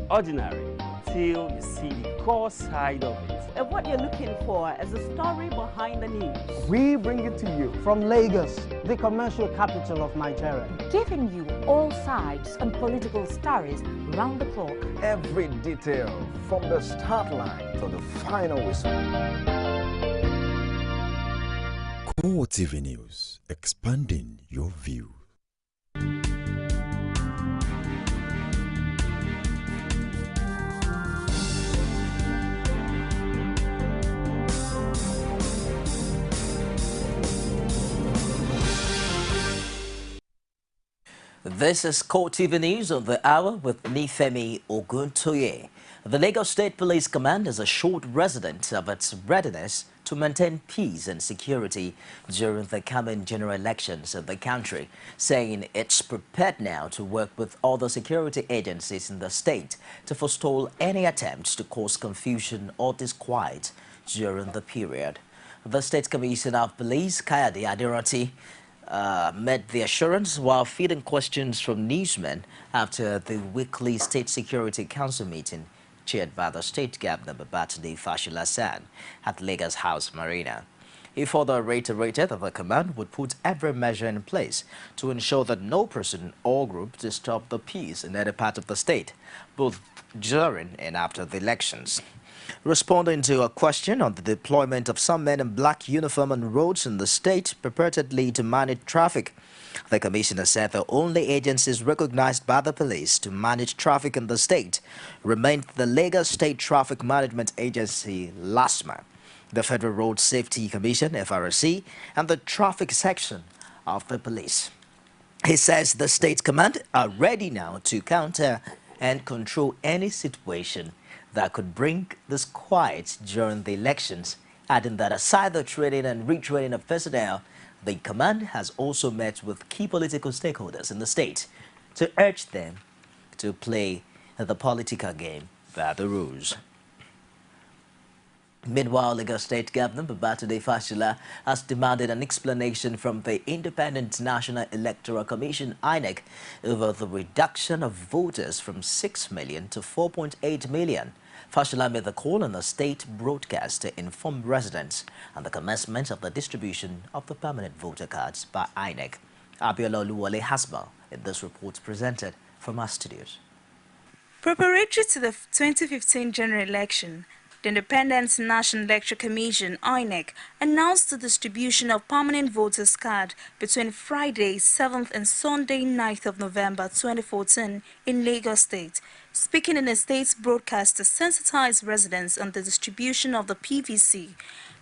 ordinary till you see the core side of it. And what you're looking for is the story behind the news. We bring it to you from Lagos, the commercial capital of Nigeria. Giving you all sides and political stories round the clock. Every detail from the start line to the final whistle. CoreTV News, expanding your view. This is CoreTV News on the hour with Nifemi Oguntoye. The Lagos State Police Command has assured residents of its readiness to maintain peace and security during the coming general elections of the country, saying it's prepared now to work with other security agencies in the state to forestall any attempts to cause confusion or disquiet during the period. The State Commissioner of Police, Kayode Aderanti, made the assurance while fielding questions from newsmen after the weekly State Security Council meeting chaired by the State Governor Babatunde Fashola at Lagos House Marina. He further reiterated that the command would put every measure in place to ensure that no person or group disturb the peace in any part of the state, both during and after the elections. Responding to a question on the deployment of some men in black uniform on roads in the state purportedly to manage traffic, the commissioner said the only agencies recognized by the police to manage traffic in the state remained the Lagos State Traffic Management Agency, LASMA, the Federal Road Safety Commission, FRC, and the traffic section of the police. He says the state command are ready now to counter and control any situation that could bring disquiet during the elections, adding that aside the training and retraining of personnel, the command has also met with key political stakeholders in the state to urge them to play the political game by the rules. Meanwhile, Lagos State Governor Babatunde Fashola has demanded an explanation from the Independent National Electoral Commission, INEC, over the reduction of voters from 6 million to 4.8 million. Fashola made the call on the state broadcast to inform residents on the commencement of the distribution of the permanent voter cards by INEC. Abiola Oluwole has more in this report presented from our studios. Preparatory to the 2015 general election, the Independent National Electoral Commission, INEC, announced the distribution of permanent voters' card between Friday 7th and Sunday 9th of November 2014 in Lagos State. Speaking in a state's broadcast to sensitize residents on the distribution of the PVC,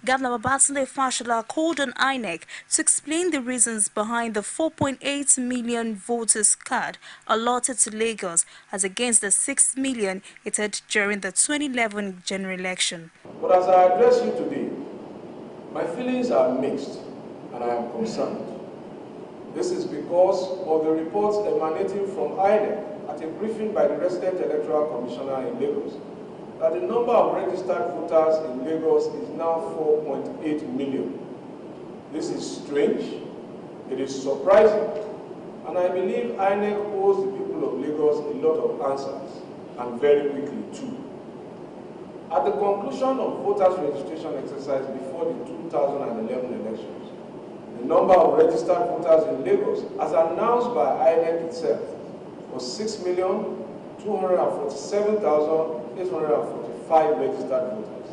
Governor Babatunde Fashola called on INEC to explain the reasons behind the 4.8 million voters card allotted to Lagos as against the 6 million it had during the 2011 general election. But as I address you today, my feelings are mixed and I am concerned. This is because of the reports emanating from INEC at a briefing by the Resident Electoral Commissioner in Lagos that the number of registered voters in Lagos is now 4.8 million. This is strange, it is surprising, and I believe INEC owes the people of Lagos a lot of answers, and very quickly too. At the conclusion of voters' registration exercise before the 2011 elections, the number of registered voters in Lagos, as announced by INEC itself, was 6,247,845 registered voters.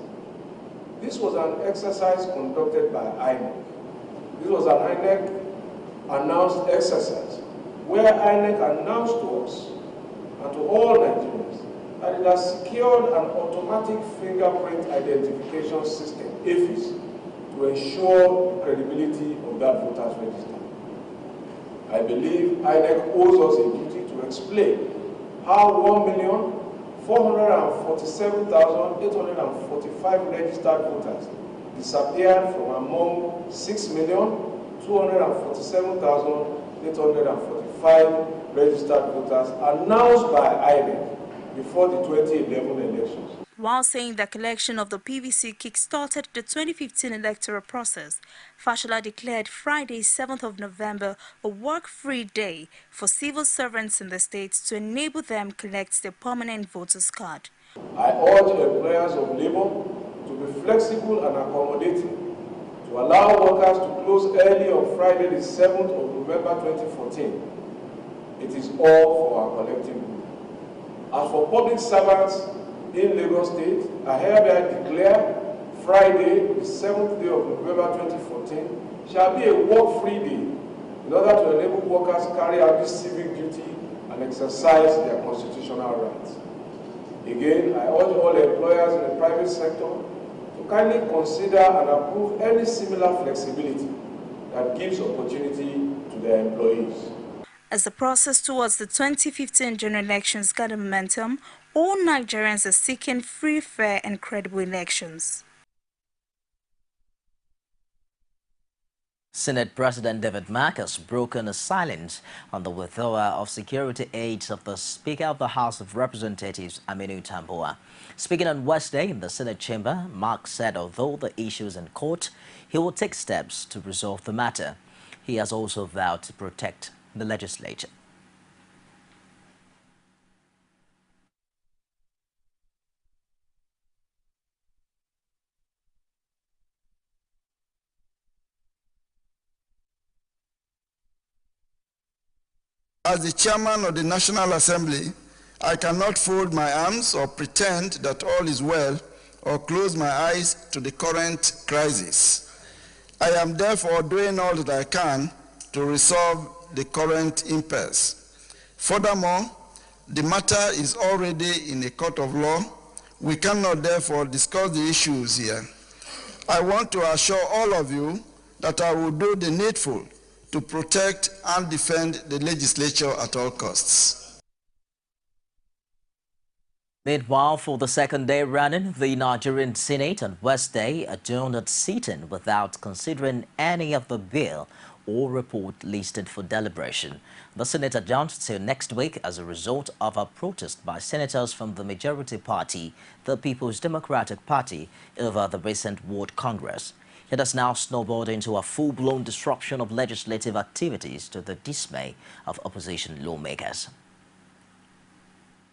This was an exercise conducted by INEC. This was an INEC announced exercise where INEC announced to us and to all Nigerians that it has secured an automatic fingerprint identification system, AFIS, to ensure the credibility of that voters register. I believe INEC owes us a duty to explain how 1,447,845 registered voters disappeared from among 6,247,845 registered voters announced by INEC before the 2011 elections. While saying that collection of the PVC kick-started the 2015 electoral process, Fashola declared Friday, 7th of November, a work-free day for civil servants in the state to enable them collect their permanent voters card. I urge employers of labor to be flexible and accommodating, to allow workers to close early on Friday, the 7th of November 2014. It is all for our collective good. As for public servants in Lagos State, I hereby declare Friday, the 7th day of November 2014, shall be a work-free day in order to enable workers to carry out this civic duty and exercise their constitutional rights. Again, I urge all employers in the private sector to kindly consider and approve any similar flexibility that gives opportunity to their employees. As the process towards the 2015 general elections gather momentum, all Nigerians are seeking free, fair and credible elections. Senate President David Mark has broken a silence on the withdrawal of security aids of the Speaker of the House of Representatives, Aminu Tambuwal. Speaking on Wednesday in the Senate chamber, Mark said although the issue is in court, he will take steps to resolve the matter. He has also vowed to protect the legislature. As the chairman of the National Assembly, I cannot fold my arms or pretend that all is well or close my eyes to the current crisis. I am therefore doing all that I can to resolve the current impasse. Furthermore, the matter is already in a court of law. We cannot therefore discuss the issues here. I want to assure all of you that I will do the needful to protect and defend the legislature at all costs. Meanwhile, for the second day running, the Nigerian Senate on Wednesday adjourned its sitting without considering any of the bill or report listed for deliberation. The Senate adjourned till next week as a result of a protest by senators from the majority party, the People's Democratic Party, over the recent World Congress. It has now snowballed into a full-blown disruption of legislative activities to the dismay of opposition lawmakers.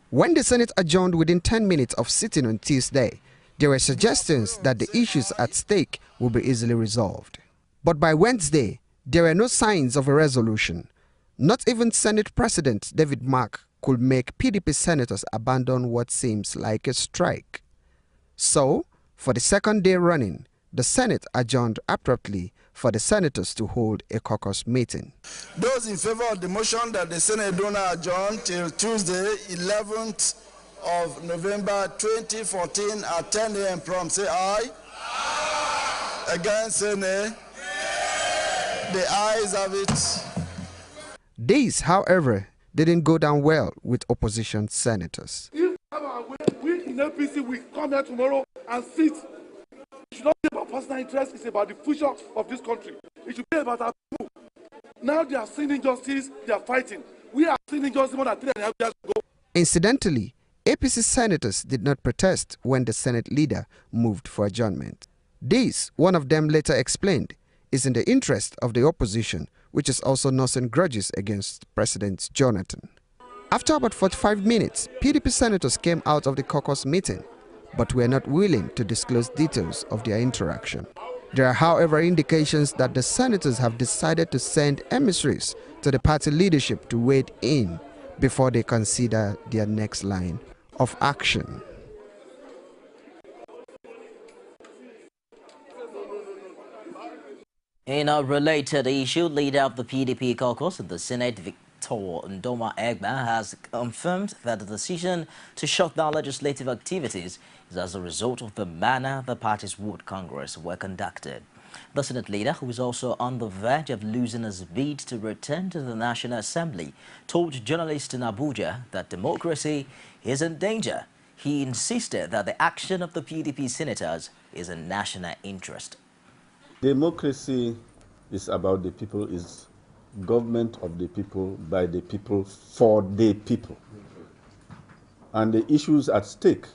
When the Senate adjourned within 10 minutes of sitting on Tuesday, there were suggestions that the issues at stake will be easily resolved. But by Wednesday, there were no signs of a resolution. Not even Senate President David Mark could make PDP senators abandon what seems like a strike. So, for the second day running, the Senate adjourned abruptly for the senators to hold a caucus meeting. Those in favor of the motion that the Senate do not adjourn till Tuesday, 11th of November 2014 at 10 a.m. prompt, say aye. Aye. Against, say nay. Nay. The ayes have it. This, however, didn't go down well with opposition senators. If we in APC will come here tomorrow and sit, it should not be about personal interest, it's about the future of this country. It should be about our people. Now they are seeing injustice, they are fighting. We are seeing injustice more than 3.5 years ago. Incidentally, APC senators did not protest when the Senate leader moved for adjournment. This, one of them later explained, is in the interest of the opposition, which is also nursing grudges against President Jonathan. After about 45 minutes, PDP senators came out of the caucus meeting, but were not willing to disclose details of their interaction. There are, however, indications that the senators have decided to send emissaries to the party leadership to wade in before they consider their next line of action. In a related issue, leader of the PDP caucus in the Senate, Victor Ndoma Egba, has confirmed that the decision to shut down legislative activities is as a result of the manner the party's World Congress were conducted. The Senate leader, who is also on the verge of losing his bid to return to the National Assembly, told journalists in Abuja that democracy is in danger. He insisted that the action of the PDP senators is in national interest. Democracy is about the people, is government of the people, by the people, for the people. And the issues at stake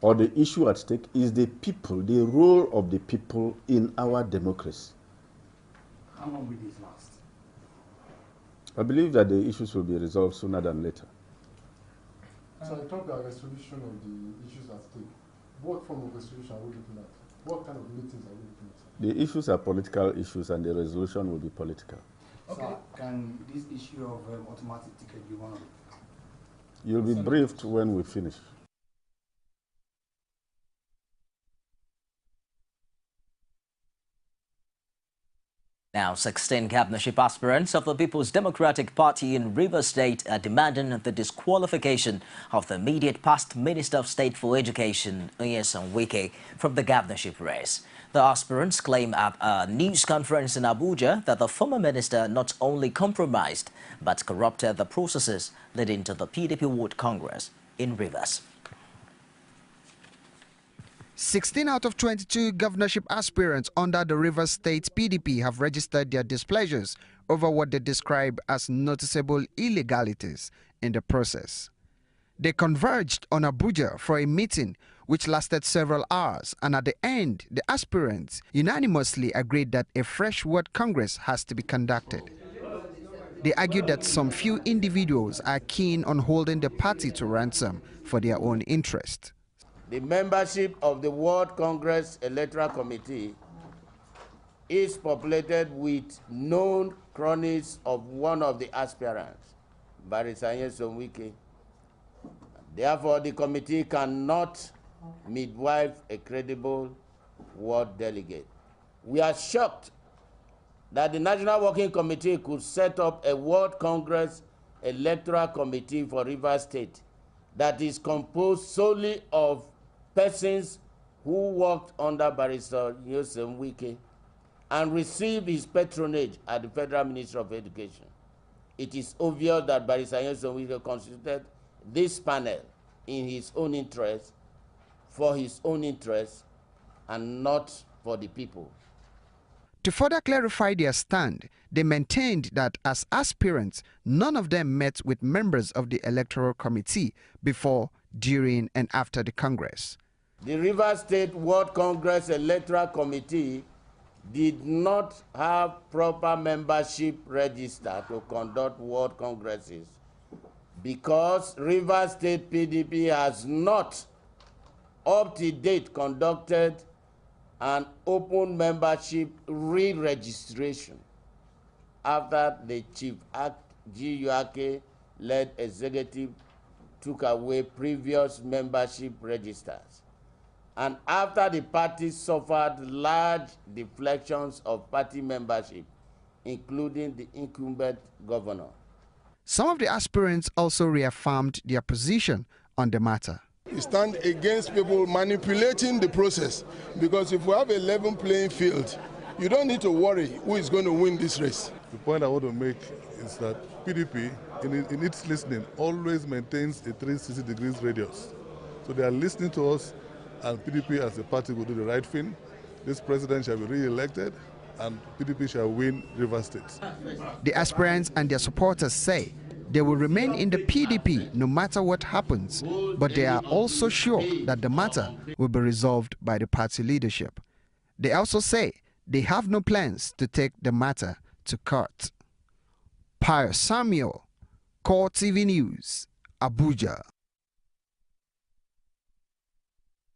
or the issue at stake is the people, the role of the people in our democracy. How long will this last? I believe that the issues will be resolved sooner than later. So I talk about resolution of the issues at stake. What form of resolution are we looking at? What kind of meetings are we looking at? The issues are political issues and the resolution will be political. Okay. So can this issue of automatic ticket be one of it? You'll be briefed when we finish. Now, 16 governorship aspirants of the People's Democratic Party in Rivers State are demanding the disqualification of the immediate past Minister of State for Education, Nyesom Wike, from the governorship race. The aspirants claim at a news conference in Abuja that the former minister not only compromised but corrupted the processes leading to the PDP World Congress in Rivers. 16 out of 22 governorship aspirants under the Rivers State PDP have registered their displeasures over what they describe as noticeable illegalities in the process. They converged on Abuja for a meeting which lasted several hours, and at the end, the aspirants unanimously agreed that a fresh World Congress has to be conducted. They argued that some few individuals are keen on holding the party to ransom for their own interest. The membership of the World Congress Electoral Committee is populated with known cronies of one of the aspirants, Barrister Nyesom Wike. Therefore, the committee cannot midwife a credible world delegate. We are shocked that the National Working Committee could set up a World Congress Electoral Committee for Rivers State that is composed solely of persons who worked under Barrister Nyesom Wike and received his patronage at the Federal Ministry of Education. It is obvious that Barrister Nyesom Wike constituted this panel in his own interest, for his own interest, and not for the people. To further clarify their stand, they maintained that as aspirants, none of them met with members of the Electoral Committee before, during, and after the Congress. The Rivers State World Congress Electoral Committee did not have proper membership register to conduct World Congresses because Rivers State PDP has not up to date conducted an open membership re-registration after the Chief GUAK led executive took away previous membership registers, and after the party suffered large deflections of party membership, including the incumbent governor. Some of the aspirants also reaffirmed their position on the matter. We stand against people manipulating the process, because if we have a level playing field, you don't need to worry who is going to win this race. The point I want to make is that PDP, in its listening, always maintains a 360 degrees radius. So they are listening to us, and PDP as a party will do the right thing. This president shall be re-elected, and PDP shall win Rivers State. The aspirants and their supporters say they will remain in the PDP no matter what happens, but they are also sure that the matter will be resolved by the party leadership. They also say they have no plans to take the matter to court. Pius Samuel, CoreTV News, Abuja.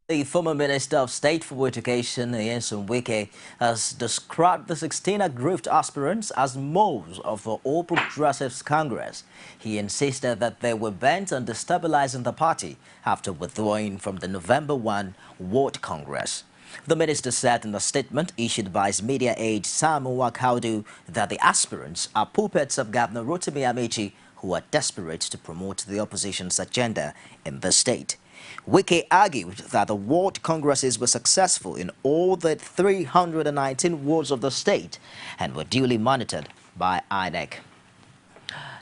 The former Minister of State for Education, Nyesom Wike, has described the 16 aggrieved aspirants as moles of the All Progressives Congress. He insisted that they were bent on destabilizing the party after withdrawing from the November 1 World Congress. The minister said in a statement issued by his media aide Sam Nwakaudu that the aspirants are puppets of Governor Rotimi Amaechi who are desperate to promote the opposition's agenda in the state. Wike argued that the World Congresses were successful in all the 319 wards of the state and were duly monitored by INEC.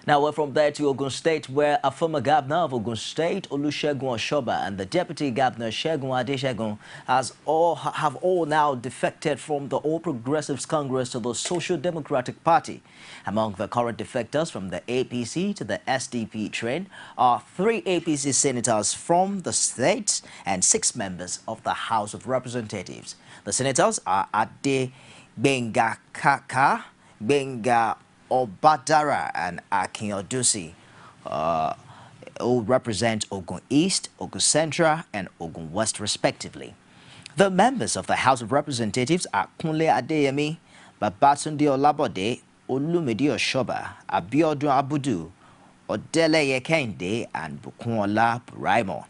Now we're from there to Ogun State, where a former governor of Ogun State, Olusegun Oshoba, and the deputy governor, Segun Adesegun, have all now defected from the All Progressives Congress to the Social Democratic Party. Among the current defectors from the APC to the SDP train are 3 APC senators from the state and 6 members of the House of Representatives. The senators are Ade Benga Kaka, Benga Obadara, and Akin Odusi, who represent Ogun East, Ogun Central, and Ogun West, respectively. The members of the House of Representatives are Kunle Adeyemi, Babatunde Olabode, Olumide Oshoba, Abiodun Abudu, Odeleye Kende, and Bukunla Buraimo.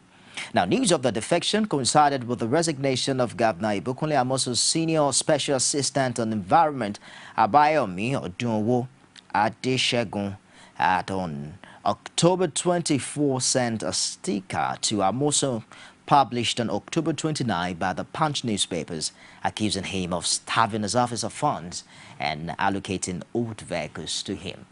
Now, news of the defection coincided with the resignation of Governor Ibukunle Amosu's Senior Special Assistant on Environment, Abayomi Odunwo Adesegun, had on October 24 sent a sticker to Amosu, published on October 29 by the Punch newspapers, accusing him of starving his office of funds and allocating old vehicles to him.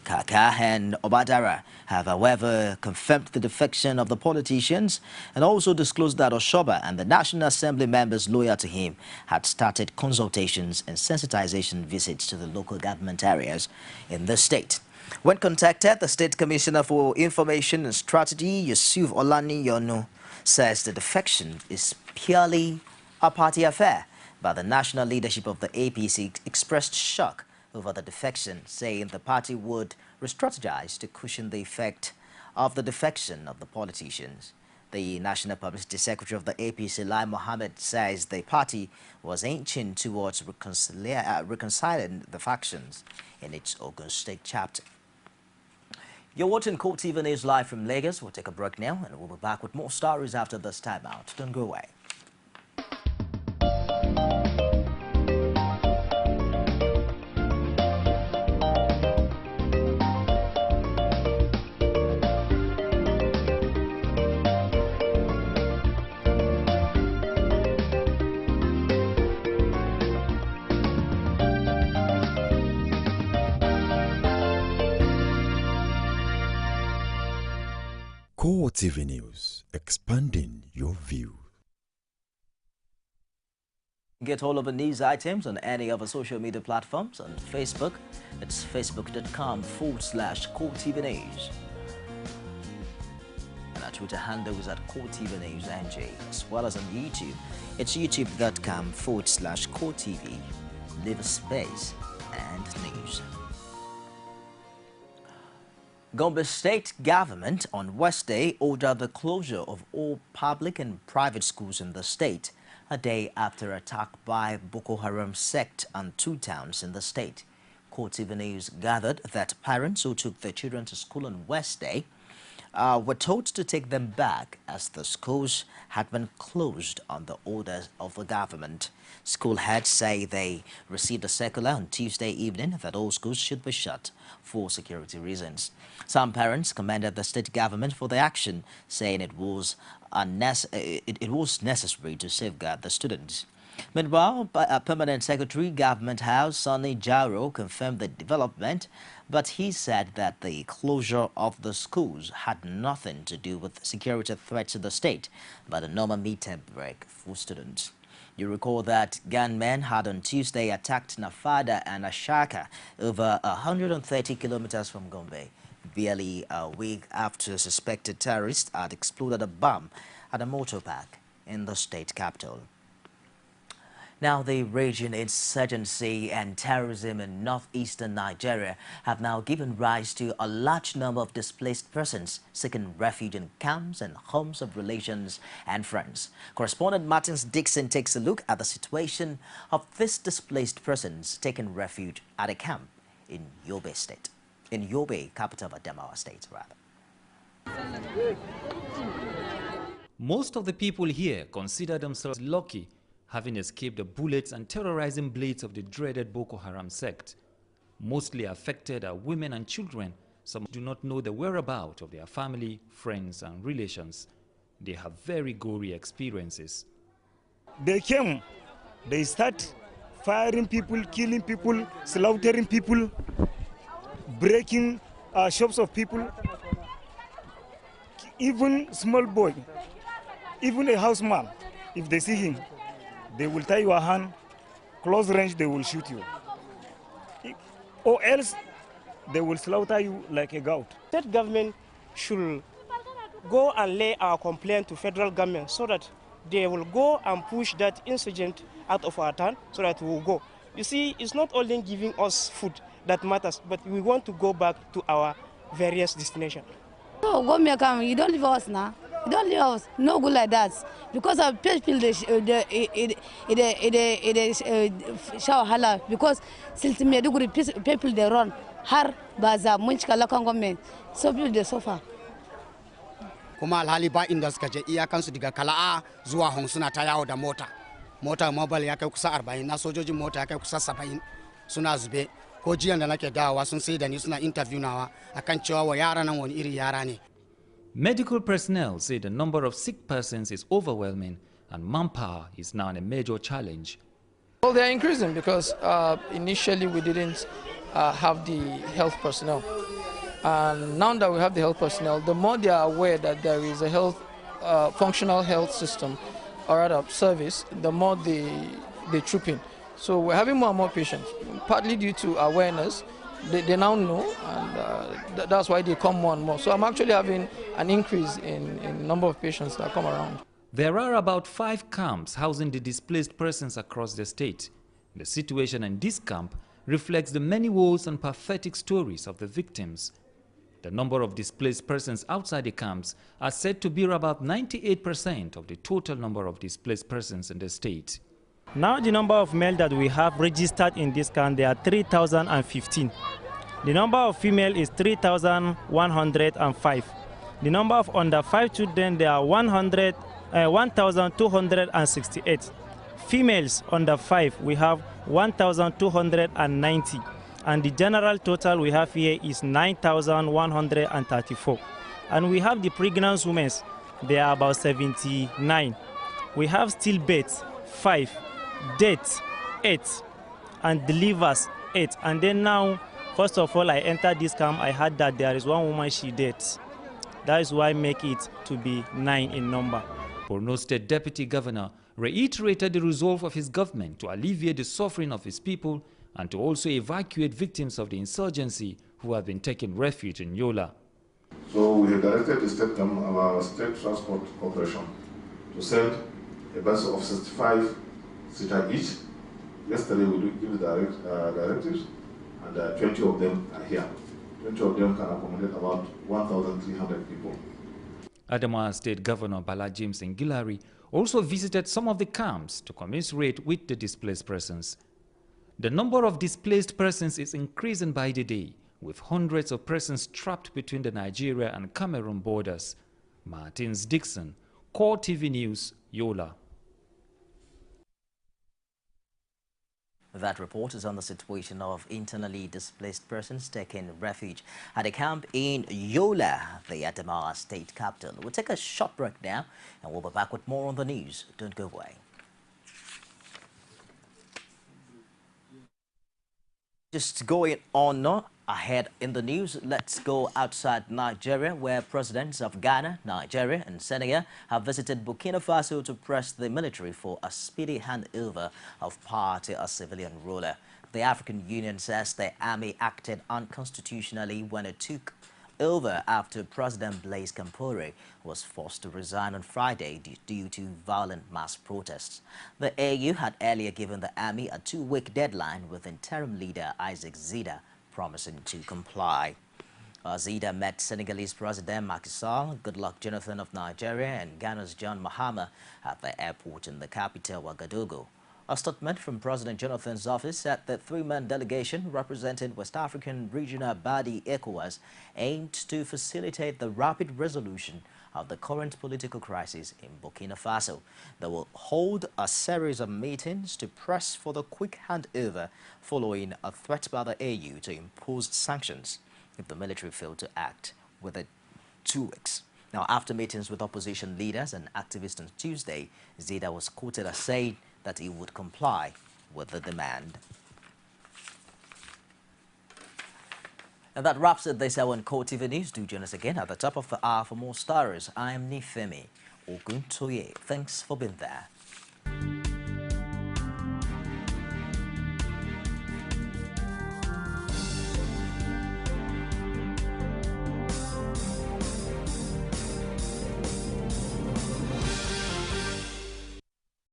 Kaka and Obadara have, however, confirmed the defection of the politicians and also disclosed that Oshoba and the National Assembly members loyal to him had started consultations and sensitization visits to the local government areas in the state. When contacted, the State Commissioner for Information and Strategy, Yusuf Olani Yonu, says the defection is purely a party affair, but the national leadership of the APC expressed shock over the defection, saying the party would re-strategize to cushion the effect of the defection of the politicians. The National Publicity Secretary of the APC, Lai Mohammed, says the party was inching towards reconciling the factions in its Ogun State chapter. You're watching CoreTV News live from Lagos. We'll take a break now, and we'll be back with more stories after this timeout. Don't go away. CoreTV News, expanding your view. Get all of the news items on any of our social media platforms. On Facebook, it's facebook.com/CoreTV News. And our Twitter handle is at CoreTV News NJ, as well as on YouTube. It's youtube.com/CoreTV. Leave a space and news. Gombe State government on Wednesday ordered the closure of all public and private schools in the state, a day after attack by Boko Haram sect on 2 towns in the state. CoreTV News gathered that parents who took their children to school on Wednesday were told to take them back as the schools had been closed on the orders of the government. School heads say they received a circular on Tuesday evening that all schools should be shut for security reasons. Some parents commended the state government for the action, saying it was necessary to safeguard the students. Meanwhile, Permanent Secretary Government House Sonny Jaro confirmed the development, but he said that the closure of the schools had nothing to do with security threats to the state, but a normal midterm break for students. You recall that gunmen had on Tuesday attacked Nafada and Ashaka over 130 kilometers from Gombe, barely a week after suspected terrorists had exploded a bomb at a motor park in the state capital. Now, the raging insurgency and terrorism in northeastern Nigeria have now given rise to a large number of displaced persons seeking refuge in camps and homes of relations and friends. Correspondent Martins Dixon takes a look at the situation of these displaced persons taking refuge at a camp in Yobe State. In Yobe, capital of Adamawa State, rather. Most of the people here consider themselves lucky, having escaped the bullets and terrorizing blades of the dreaded Boko Haram sect. Mostly affected are women and children. Some do not know the whereabouts of their family, friends, and relations. They have very gory experiences. They came, they start firing people, killing people, slaughtering people, breaking shops of people, even small boy, even a houseman, if they see him, they will tie your hand, close range, they will shoot you. Or else, they will slaughter you like a goat. State government should go and lay our complaint to federal government so that they will go and push that insurgent out of our town so that we will go. You see, it's not only giving us food that matters, but we want to go back to our various destinations. No, go me come. You don't leave us now. You don't leave us. No good like that. Because of people, show hala. Because since me do good people they run. Har baza munchka lokan government. So people they suffer. Kuma alhali ba inda suka je iyakansu daga Kala'a zuwa Hong suna ta yawo da mota. Mota mobile ya kai kusa 40 na sojojin mota ya kai kusa 70 suna zube. Ko jiyan da nake dawowa sun sai da ni suna interview nawa akan cewa wa yara nan wani iri yara ne. Medical personnel say the number of sick persons is overwhelming and manpower is now a major challenge. Well, they are increasing because initially we didn't have the health personnel. And now that we have the health personnel, the more they are aware that there is a functional health system or rather service, the more they troop in. So we're having more and more patients, partly due to awareness. They now know, and that's why they come more and more. So I'm actually having an increase in number of patients that come around. There are about 5 camps housing the displaced persons across the state. The situation in this camp reflects the many woes and pathetic stories of the victims. The number of displaced persons outside the camps are said to be about 98% of the total number of displaced persons in the state. Now the number of male that we have registered in this camp, there are 3,015. The number of female is 3,105. The number of under 5 children, there are 1,268. Females under 5, we have 1,290. And the general total we have here is 9,134. And we have the pregnant women, they are about 79. We have stillbirths, 5. Deaths, 8, and delivers 8. And then now, first of all, I entered this camp, I heard that there is one woman, she dead. That is why I make it to be 9 in number. Borno State Deputy Governor reiterated the resolve of his government to alleviate the suffering of his people and to also evacuate victims of the insurgency who have been taking refuge in Yola. So we have directed the state transport corporation to send a bus of 65 seater each. Yesterday we give directives, and 20 of them are here. 20 of them can accommodate about 1,300 people. Adamawa State Governor Bala James Ngilari also visited some of the camps to commiserate with the displaced persons. The number of displaced persons is increasing by the day, with hundreds of persons trapped between the Nigeria and Cameroon borders. Martins Dixon, CoreTV News, Yola. That report is on the situation of internally displaced persons taking refuge at a camp in Yola, the Adamawa state capital. We'll take a short break now and we'll be back with more on the news. Don't go away. Just going on ahead in the news, let's go outside Nigeria, where presidents of Ghana, Nigeria and Senegal have visited Burkina Faso to press the military for a speedy handover of power to a civilian ruler. The African Union says the army acted unconstitutionally when it took over after President Blaise Compaoré was forced to resign on Friday due to violent mass protests. The AU had earlier given the army a 2-week deadline, with interim leader Isaac Zida promising to comply. Zida met Senegalese President Macky Sall, Goodluck Jonathan of Nigeria and Ghana's John Mahama at the airport in the capital, Ouagadougou. A statement from President Jonathan's office said the 3-man delegation representing West African regional body ECOWAS aimed to facilitate the rapid resolution of the current political crisis in Burkina Faso. They will hold a series of meetings to press for the quick handover following a threat by the AU to impose sanctions if the military failed to act within 2 weeks. Now, after meetings with opposition leaders and activists on Tuesday, Zida was quoted as saying that he would comply with the demand. And that wraps it this hour on CoreTV News. Do join us again at the top of the hour for more stories. I am Nifemi Oguntoye. Thanks for being there.